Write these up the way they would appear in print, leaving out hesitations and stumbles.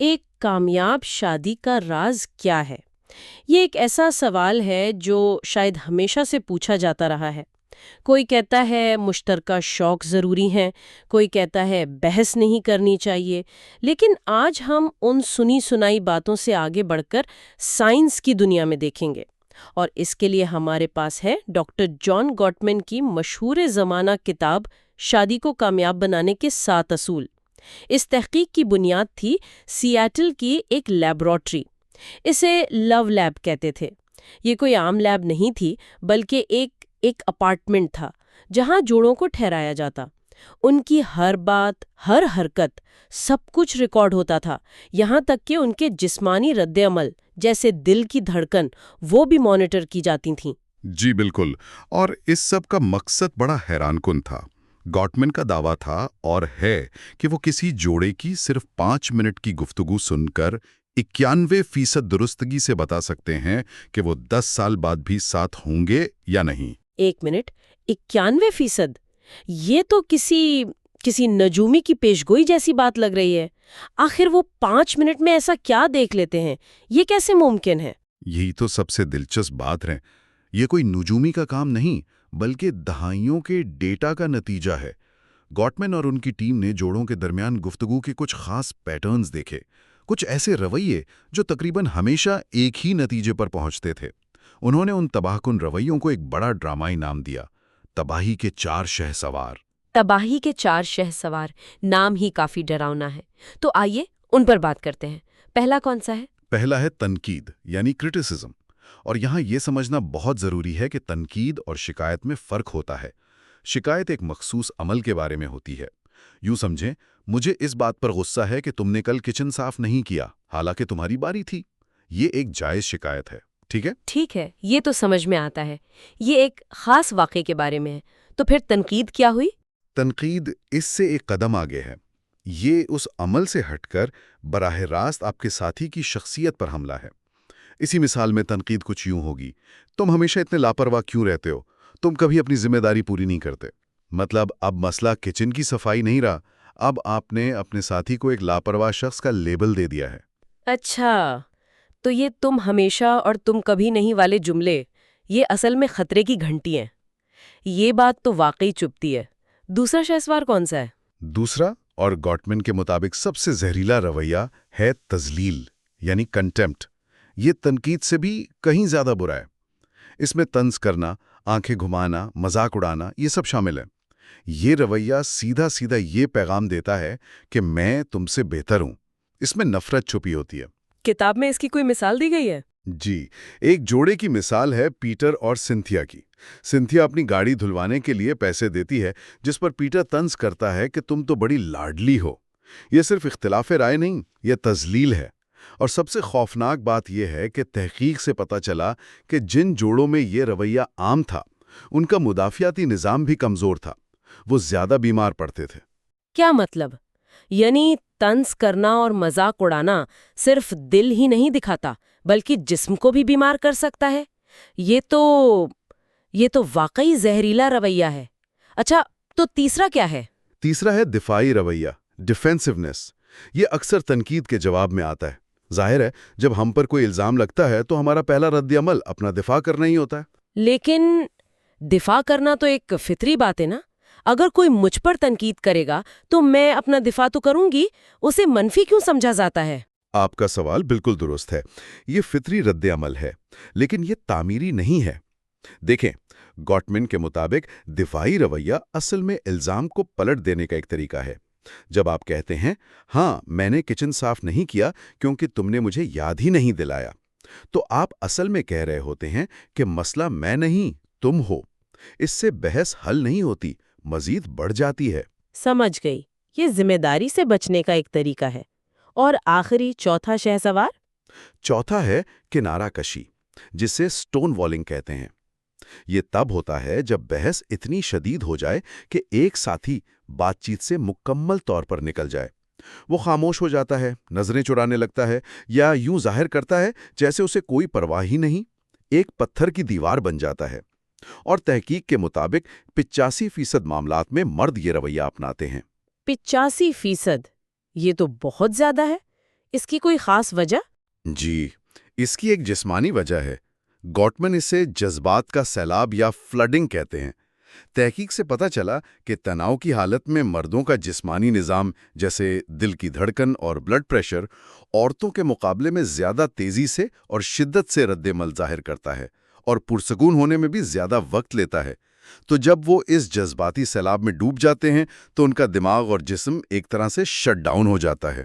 ایک کامیاب شادی کا راز کیا ہے؟ یہ ایک ایسا سوال ہے جو شاید ہمیشہ سے پوچھا جاتا رہا ہے۔ کوئی کہتا ہے مشترکہ شوق ضروری ہیں، کوئی کہتا ہے بحث نہیں کرنی چاہیے، لیکن آج ہم ان سنی سنائی باتوں سے آگے بڑھ کر سائنس کی دنیا میں دیکھیں گے۔ اور اس کے لیے ہمارے پاس ہے ڈاکٹر جان گاٹمن کی مشہور زمانہ کتاب شادی کو کامیاب بنانے کے 7 اصول۔ اس تحقیق کی بنیاد تھی سیاٹل کی ایک لیبارٹری۔ اسے لو لیب کہتے تھے۔ یہ کوئی عام لیب نہیں تھی، بلکہ ایک اپارٹمنٹ تھا جہاں جوڑوں کو ٹھہرایا جاتا۔ ان کی ہر بات، ہر حرکت، سب کچھ ریکارڈ ہوتا تھا، یہاں تک کہ ان کے جسمانی رد عمل جیسے دل کی دھڑکن وہ بھی مانیٹر کی جاتی تھیں۔ جی بالکل، اور اس سب کا مقصد بڑا حیران کن تھا۔ گاٹمن کا دعویٰ تھا اور ہے کہ وہ کسی جوڑے کی صرف 5 منٹ کی گفتگو سن کر 91% درستگی سے بتا سکتے ہیں کہ وہ 10 سال بعد بھی ساتھ ہوں گے یا نہیں۔ 1 منٹ، 91%؟ یہ تو کسی نجومی کی پیشگوئی جیسی بات لگ رہی ہے۔ آخر وہ 5 منٹ میں ایسا کیا دیکھ لیتے ہیں؟ یہ کیسے ممکن ہے؟ یہی تو سب سے دلچسپ بات ہے۔ یہ کوئی نجومی کا کام نہیں، بلکہ دہائیوں کے ڈیٹا کا نتیجہ ہے۔ گاٹمن اور ان کی ٹیم نے جوڑوں کے درمیان گفتگو کے کچھ خاص پیٹرنز دیکھے، کچھ ایسے رویے جو تقریباً ہمیشہ ایک ہی نتیجے پر پہنچتے تھے۔ انہوں نے ان تباہ کن رویوں کو ایک بڑا ڈرامائی نام دیا، تباہی کے 4 شہسوار۔ تباہی کے 4 شہسوار، نام ہی کافی ڈراؤنا ہے۔ تو آئیے ان پر بات کرتے ہیں۔ پہلا کون سا ہے؟ پہلا ہے تنقید، یعنی کرٹیسزم۔ اور یہاں یہ سمجھنا بہت ضروری ہے کہ تنقید اور شکایت میں فرق ہوتا ہے۔ شکایت ایک مخصوص عمل کے بارے میں ہوتی ہے۔ یوں سمجھیں، مجھے اس بات پر غصہ ہے کہ تم نے کل کچن صاف نہیں کیا، حالانکہ تمہاری باری تھی۔ یہ ایک جائز شکایت ہے، ٹھیک ہے؟ ٹھیک ہے، یہ تو سمجھ میں آتا ہے۔ یہ ایک خاص واقعے کے بارے میں ہے۔ تو پھر تنقید کیا ہوئی؟ تنقید اس سے ایک قدم آگے ہے۔ یہ اس عمل سے ہٹ کر براہ راست آپ کے ساتھی کی شخصیت پر حملہ ہے۔ اسی مثال میں تنقید کچھ یوں ہوگی: تم ہمیشہ اتنے لاپرواہ کیوں رہتے ہو؟ تم کبھی اپنی ذمہ داری پوری نہیں کرتے۔ مطلب اب مسئلہ کچن کی صفائی نہیں رہا، اب آپ نے اپنے ساتھی کو ایک لاپرواہ شخص کا لیبل دے دیا ہے۔ اچھا، تو یہ تم ہمیشہ اور تم کبھی نہیں والے جملے، یہ اصل میں خطرے کی گھنٹی ہیں۔ یہ بات تو واقعی چبھتی ہے۔ دوسرا شہسوار کون سا ہے؟ دوسرا، اور گاٹمن کے مطابق سب سے زہریلا رویہ، ہے تذلیل، یعنی کنٹمپٹ۔ یہ تنقید سے بھی کہیں زیادہ برا ہے۔ اس میں طنز کرنا، آنکھیں گھمانا، مذاق اڑانا، یہ سب شامل ہے۔ یہ رویہ سیدھا سیدھا یہ پیغام دیتا ہے کہ میں تم سے بہتر ہوں۔ اس میں نفرت چھپی ہوتی ہے۔ کتاب میں اس کی کوئی مثال دی گئی ہے؟ جی، ایک جوڑے کی مثال ہے پیٹر اور سنتھیا کی۔ سنتھیا اپنی گاڑی دھلوانے کے لیے پیسے دیتی ہے، جس پر پیٹر طنز کرتا ہے کہ تم تو بڑی لاڈلی ہو۔ یہ صرف اختلاف رائے نہیں، یہ تذلیل ہے۔ اور سب سے خوفناک بات یہ ہے کہ تحقیق سے پتہ چلا کہ جن جوڑوں میں یہ رویہ عام تھا، ان کا مدافعاتی نظام بھی کمزور تھا۔ وہ زیادہ بیمار پڑتے تھے۔ کیا مطلب؟ یعنی طنز کرنا اور مذاق اڑانا صرف دل ہی نہیں دکھاتا، بلکہ جسم کو بھی بیمار کر سکتا ہے۔ یہ تو واقعی زہریلا رویہ ہے۔ اچھا، تو تیسرا کیا ہے؟ تیسرا ہے دفاعی رویہ، ڈیفینسونیس۔ یہ اکثر تنقید کے جواب میں آتا ہے۔ ظاہر ہے، جب ہم پر کوئی الزام لگتا ہے تو ہمارا پہلا رد عمل اپنا دفاع کرنا ہی ہوتا ہے۔ لیکن دفاع کرنا تو ایک فطری بات ہے نا؟ اگر کوئی مجھ پر تنقید کرے گا تو میں اپنا دفاع تو کروں گی، اسے منفی کیوں سمجھا جاتا ہے؟ آپ کا سوال بالکل درست ہے۔ یہ فطری رد عمل ہے، لیکن یہ تعمیری نہیں ہے۔ دیکھیں، گاٹمن کے مطابق دفاعی رویہ اصل میں الزام کو پلٹ دینے کا ایک طریقہ ہے۔ جب آپ کہتے ہیں، ہاں میں نے کچن صاف نہیں کیا کیونکہ تم نے مجھے یاد ہی نہیں دلایا، تو آپ اصل میں کہہ رہے ہوتے ہیں کہ مسئلہ میں نہیں، تم ہو۔ اس سے بحث حل نہیں ہوتی، مزید بڑھ جاتی ہے۔ سمجھ گئی، یہ ذمہ داری سے بچنے کا ایک طریقہ ہے۔ اور آخری چوتھا شہسوار؟ چوتھا ہے کنارہ کشی، جسے سٹون والنگ کہتے ہیں۔ یہ تب ہوتا ہے جب بحث اتنی شدید ہو جائے کہ ایک ساتھی بات چیت سے مکمل طور پر نکل جائے۔ وہ خاموش ہو جاتا ہے، نظریں چرانے لگتا ہے، یا یوں ظاہر کرتا ہے جیسے اسے کوئی پرواہ ہی نہیں، ایک پتھر کی دیوار بن جاتا ہے۔ اور تحقیق کے مطابق 85% معاملات میں مرد یہ رویہ اپناتے ہیں۔ 85%؟ یہ تو بہت زیادہ ہے۔ اس کی کوئی خاص وجہ؟ جی، اس کی ایک جسمانی وجہ ہے۔ گوٹمن اسے جذبات کا سیلاب یا فلڈنگ کہتے ہیں۔ تحقیق سے پتہ چلا کہ تناؤ کی حالت میں مردوں کا جسمانی نظام جیسے دل کی دھڑکن اور بلڈ پریشر عورتوں کے مقابلے میں زیادہ تیزی سے اور شدت سے رد عمل ظاہر کرتا ہے اور پرسکون ہونے میں بھی زیادہ وقت لیتا ہے۔ تو جب وہ اس جذباتی سیلاب میں ڈوب جاتے ہیں تو ان کا دماغ اور جسم ایک طرح سے شٹ ڈاؤن ہو جاتا ہے۔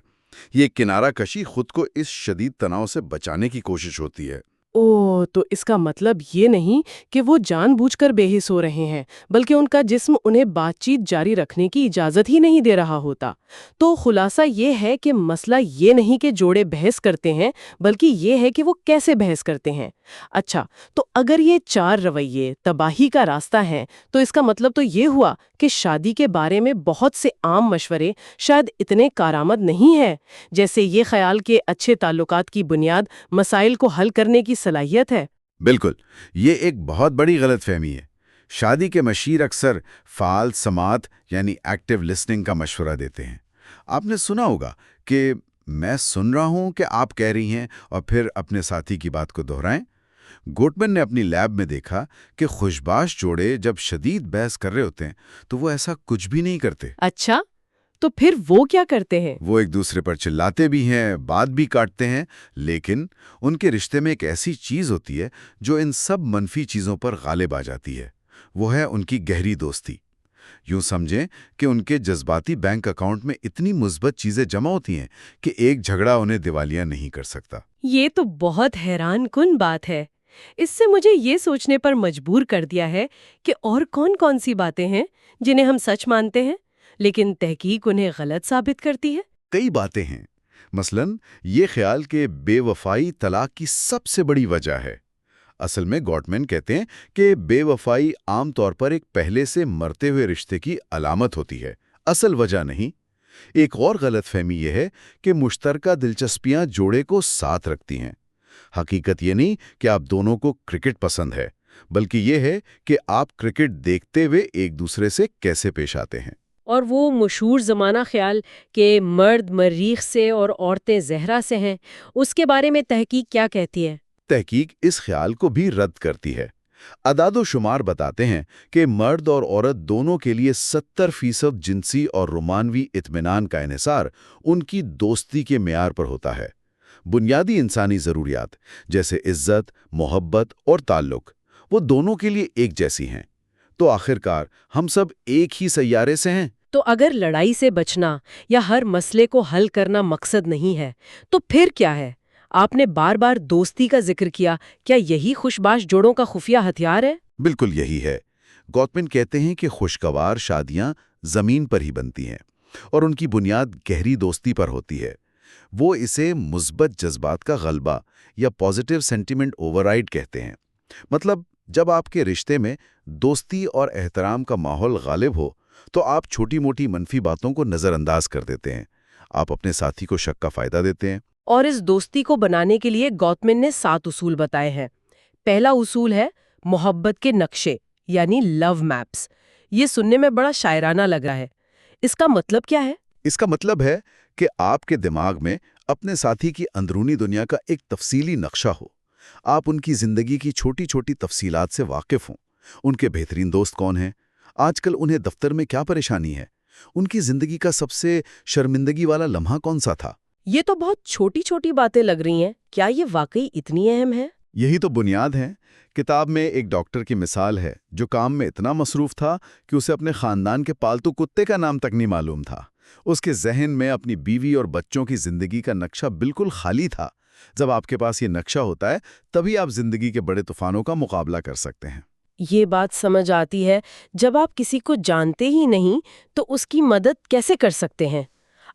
یہ کنارہ کشی خود کو اس شدید تناؤ سے بچانے کی کوشش ہوتی ہے۔ اوہ، تو اس کا مطلب یہ نہیں کہ وہ جان بوجھ کر بے حس ہو رہے ہیں، بلکہ ان کا جسم انہیں بات چیت جاری رکھنے کی اجازت ہی نہیں دے رہا ہوتا۔ تو خلاصہ یہ ہے کہ مسئلہ یہ نہیں کہ جوڑے بحث کرتے ہیں، بلکہ یہ ہے کہ وہ کیسے بحث کرتے ہیں۔ اچھا، تو اگر یہ چار رویے تباہی کا راستہ ہیں، تو اس کا مطلب تو یہ ہوا کہ شادی کے بارے میں بہت سے عام مشورے شاید اتنے کارآمد نہیں ہیں، جیسے یہ خیال کہ اچھے تعلقات کی بنیاد مسائل کو حل کرنے کی صلاحیت ہے۔ بالکل، یہ ایک بہت بڑی غلط فہمی ہے۔ شادی کے مشیر اکثر فعال سماعت یعنی ایکٹیو لسننگ کا مشورہ دیتے ہیں۔ آپ نے سنا ہوگا کہ میں سن رہا ہوں کہ آپ کہہ رہی ہیں اور پھر اپنے ساتھی کی بات کو دہرائیں۔ گوٹمن نے اپنی لیب میں دیکھا کہ خوشباش جوڑے جب شدید بحث کر رہے ہوتے ہیں تو وہ ایسا کچھ بھی نہیں کرتے۔ اچھا، تو پھر وہ کیا کرتے ہیں؟ وہ ایک دوسرے پر چلاتے بھی ہیں، بات بھی کاٹتے ہیں، لیکن ان کے رشتے میں ایک ایسی چیز ہوتی ہے جو ان سب منفی چیزوں پر غالب آ جاتی ہے۔ وہ ہے ان کی گہری دوستی۔ یوں سمجھیں کہ ان کے جذباتی بینک اکاؤنٹ میں اتنی مثبت چیزیں جمع ہوتی ہیں کہ ایک جھگڑا انہیں دیوالیہ نہیں کر سکتا۔ یہ تو بہت حیران کن بات ہے۔ اس سے مجھے یہ سوچنے پر مجبور کر دیا ہے کہ اور کون کون سی باتیں ہیں جنہیں ہم سچ مانتے ہیں لیکن تحقیق انہیں غلط ثابت کرتی ہے۔ کئی باتیں ہیں، مثلاً یہ خیال کہ بے وفائی طلاق کی سب سے بڑی وجہ ہے۔ اصل میں گوٹمن کہتے ہیں کہ بے وفائی عام طور پر ایک پہلے سے مرتے ہوئے رشتے کی علامت ہوتی ہے، اصل وجہ نہیں۔ ایک اور غلط فہمی یہ ہے کہ مشترکہ دلچسپیاں جوڑے کو ساتھ رکھتی ہیں۔ حقیقت یہ نہیں کہ آپ دونوں کو کرکٹ پسند ہے، بلکہ یہ ہے کہ آپ کرکٹ دیکھتے ہوئے ایک دوسرے سے کیسے پیش آتے ہیں۔ اور وہ مشہور زمانہ خیال کہ مرد مریخ سے اور عورتیں زہرہ سے ہیں، اس کے بارے میں تحقیق کیا کہتی ہے؟ تحقیق اس خیال کو بھی رد کرتی ہے۔ اعداد و شمار بتاتے ہیں کہ مرد اور عورت دونوں کے لیے 70% جنسی اور رومانوی اطمینان کا انحصار ان کی دوستی کے معیار پر ہوتا ہے۔ بنیادی انسانی ضروریات جیسے عزت، محبت اور تعلق وہ دونوں کے لیے ایک جیسی ہیں۔ تو آخرکار ہم سب ایک ہی سیارے سے ہیں۔ تو اگر لڑائی سے بچنا یا ہر مسئلے کو حل کرنا مقصد نہیں ہے تو پھر کیا ہے؟ آپ نے بار بار دوستی کا ذکر کیا، کیا یہی خوشباش جوڑوں کا خفیہ ہتھیار ہے؟ بالکل یہی ہے۔ گوتمن کہتے ہیں کہ خوشگوار شادیاں زمین پر ہی بنتی ہیں اور ان کی بنیاد گہری دوستی پر ہوتی ہے۔ وہ اسے مثبت جذبات کا غلبہ یا پازیٹیو سینٹیمنٹ اووررائیڈ کہتے ہیں۔ مطلب جب آپ کے رشتے میں دوستی اور احترام کا ماحول غالب ہو تو آپ چھوٹی موٹی منفی باتوں کو نظر انداز کر دیتے ہیں۔ آپ اپنے ساتھی کو شک کا فائدہ دیتے ہیں۔ اور اس دوستی کو بنانے کے لیے گوتمن نے 7 اصول بتائے ہیں۔ پہلا اصول ہے محبت کے نقشے یعنی لو میپس۔ یہ سننے میں بڑا شاعرانہ لگ رہا ہے، اس کا مطلب کیا ہے؟ اس کا مطلب ہے کہ آپ کے دماغ میں اپنے ساتھی کی اندرونی دنیا کا ایک تفصیلی نقشہ ہو۔ آپ ان کی زندگی کی چھوٹی چھوٹی تفصیلات سے واقف ہوں۔ ان کے بہترین دوست کون ہیں؟ آج کل انہیں دفتر میں کیا پریشانی ہے؟ ان کی زندگی کا سب سے شرمندگی والا لمحہ کون سا تھا؟ یہ تو بہت چھوٹی چھوٹی باتیں لگ رہی ہیں، کیا یہ واقعی اتنی اہم ہے؟ یہی تو بنیاد ہے۔ کتاب میں ایک ڈاکٹر کی مثال ہے جو کام میں اتنا مصروف تھا کہ اسے اپنے خاندان کے پالتو کتے کا نام تک نہیں معلوم تھا۔ اس کے ذہن میں اپنی بیوی اور بچوں کی زندگی کا نقشہ بالکل خالی تھا۔ جب آپ کے پاس یہ نقشہ ہوتا ہے تبھی آپ زندگی کے بڑے طوفانوں کا مقابلہ کر سکتے ہیں۔ یہ بات سمجھ آتی ہے، جب آپ کسی کو جانتے ہی نہیں تو اس کی مدد کیسے کر سکتے ہیں؟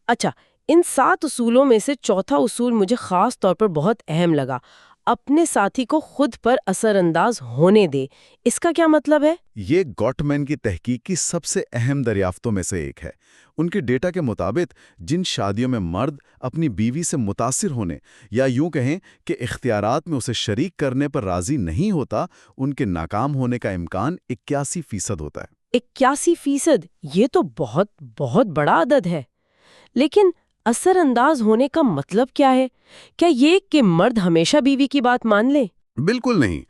اچھا، ان 7 اصولوں میں سے چوتھا اصول مجھے خاص طور پر بہت اہم لگا، اپنے ساتھی کو خود پر اثر انداز ہونے دے۔ اس کا کیا مطلب ہے؟ یہ گوٹمن کی تحقیق کی سب سے اہم دریافتوں میں سے ایک ہے۔ ان کے ڈیٹا کے مطابق جن شادیوں میں مرد اپنی بیوی سے متاثر ہونے یا یوں کہیں کہ اختیارات میں اسے شریک کرنے پر راضی نہیں ہوتا، ان کے ناکام ہونے کا امکان 81% ہوتا ہے۔ 81%؟ یہ تو بہت بہت بڑا عدد ہے۔ لیکن اثر انداز ہونے کا مطلب کیا ہے؟ کیا یہ کہ مرد ہمیشہ بیوی کی بات مان لے؟ بالکل نہیں۔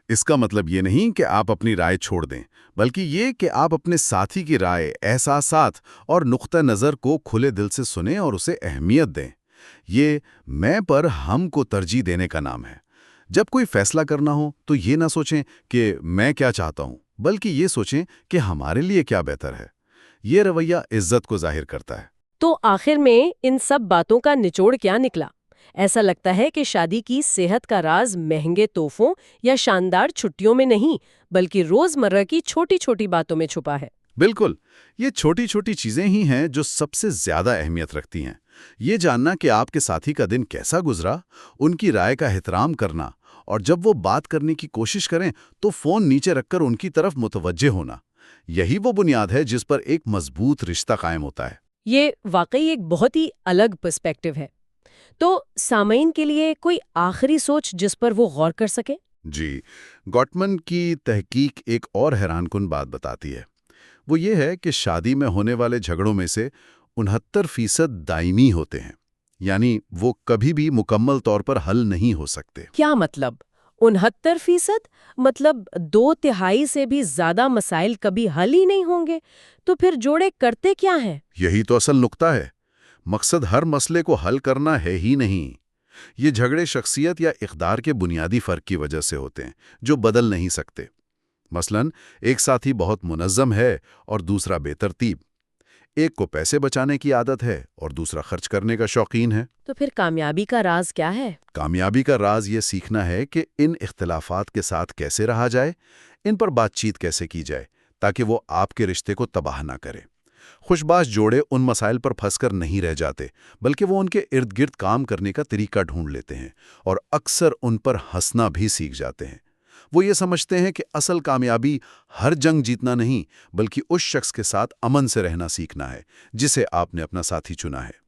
اس کا مطلب یہ نہیں کہ آپ اپنی رائے چھوڑ دیں، بلکہ یہ کہ آپ اپنے ساتھی کی رائے، احساسات اور نقطہ نظر کو کھلے دل سے سنیں اور اسے اہمیت دیں۔ یہ میں پر ہم کو ترجیح دینے کا نام ہے۔ جب کوئی فیصلہ کرنا ہو تو یہ نہ سوچیں کہ میں کیا چاہتا ہوں، بلکہ یہ سوچیں کہ ہمارے لیے کیا بہتر ہے۔ یہ رویہ عزت کو ظاہر کرتا ہے۔ تو آخر میں ان سب باتوں کا نچوڑ کیا نکلا؟ ایسا لگتا ہے کہ شادی کی صحت کا راز مہنگے تحفوں یا شاندار چھٹیوں میں نہیں، بلکہ روزمرہ کی چھوٹی چھوٹی باتوں میں چھپا ہے۔ بالکل، یہ چھوٹی چھوٹی چیزیں ہی ہیں جو سب سے زیادہ اہمیت رکھتی ہیں۔ یہ جاننا کہ آپ کے ساتھی کا دن کیسا گزرا، ان کی رائے کا احترام کرنا، اور جب وہ بات کرنے کی کوشش کریں تو فون نیچے رکھ کر ان کی طرف متوجہ ہونا، یہی وہ بنیاد ہے جس پر ایک مضبوط رشتہ قائم ہوتا ہے۔ یہ واقعی ایک بہت ہی الگ پرسپیکٹو ہے۔ تو سامعین کے لیے کوئی آخری سوچ جس پر وہ غور کر سکے؟ جی، گوٹمن کی تحقیق ایک اور حیران کن بات بتاتی ہے۔ وہ یہ ہے کہ شادی میں ہونے والے جھگڑوں میں سے 69% دائمی ہوتے ہیں، یعنی وہ کبھی بھی مکمل طور پر حل نہیں ہو سکتے۔ کیا مطلب؟ 69%؟ مطلب 2/3 سے بھی زیادہ مسائل کبھی حل ہی نہیں ہوں گے؟ تو پھر جوڑے کرتے کیا ہیں؟ یہی تو اصل نقطہ ہے۔ مقصد ہر مسئلے کو حل کرنا ہے ہی نہیں۔ یہ جھگڑے شخصیت یا اقدار کے بنیادی فرق کی وجہ سے ہوتے ہیں، جو بدل نہیں سکتے۔ مثلا ایک ساتھی بہت منظم ہے اور دوسرا بے ترتیب۔ ایک کو پیسے بچانے کی عادت ہے اور دوسرا خرچ کرنے کا شوقین ہے۔ تو پھر کامیابی کا راز کیا ہے؟ کامیابی کا راز یہ سیکھنا ہے کہ ان اختلافات کے ساتھ کیسے رہا جائے، ان پر بات چیت کیسے کی جائے تاکہ وہ آپ کے رشتے کو تباہ نہ کرے۔ خوشباش جوڑے ان مسائل پر پھنس کر نہیں رہ جاتے، بلکہ وہ ان کے ارد گرد کام کرنے کا طریقہ ڈھونڈ لیتے ہیں اور اکثر ان پر ہنسنا بھی سیکھ جاتے ہیں۔ وہ یہ سمجھتے ہیں کہ اصل کامیابی ہر جنگ جیتنا نہیں، بلکہ اس شخص کے ساتھ امن سے رہنا سیکھنا ہے جسے آپ نے اپنا ساتھی چنا ہے۔